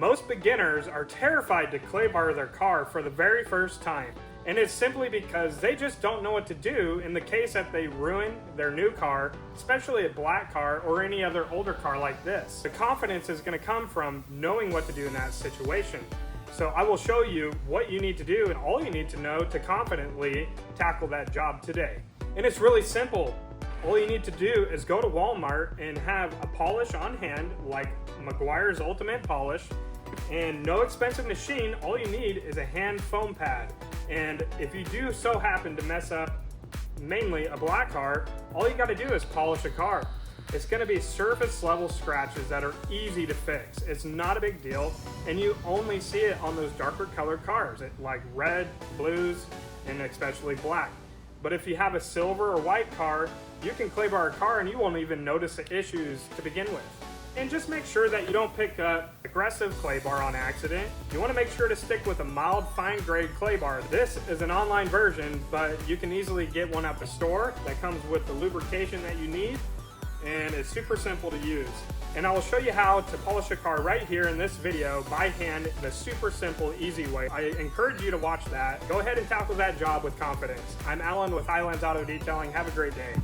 Most beginners are terrified to clay bar their car for the very first time, and it's simply because they just don't know what to do in the case that they ruin their new car, especially a black car or any other older car like this. The confidence is going to come from knowing what to do in that situation. So I will show you what you need to do and all you need to know to confidently tackle that job today. And it's really simple. All you need to do is go to Walmart and have a polish on hand, like Meguiar's Ultimate Polish, and no expensive machine. All you need is a hand foam pad. And if you do so happen to mess up mainly a black car, all you got to do is polish a car. It's going to be surface level scratches that are easy to fix. It's not a big deal, and you only see it on those darker colored cars, like red, blues, and especially black. But if you have a silver or white car, you can clay bar a car and you won't even notice the issues to begin with. And just make sure that you don't pick up aggressive clay bar on accident. You want to make sure to stick with a mild, fine grade clay bar. This is an online version, but you can easily get one at the store that comes with the lubrication that you need, and it's super simple to use. And I will show you how to polish a car right here in this video by hand, the super simple, easy way. I encourage you to watch that. Go ahead and tackle that job with confidence. I'm Alan with Highlands Auto Detailing. Have a great day.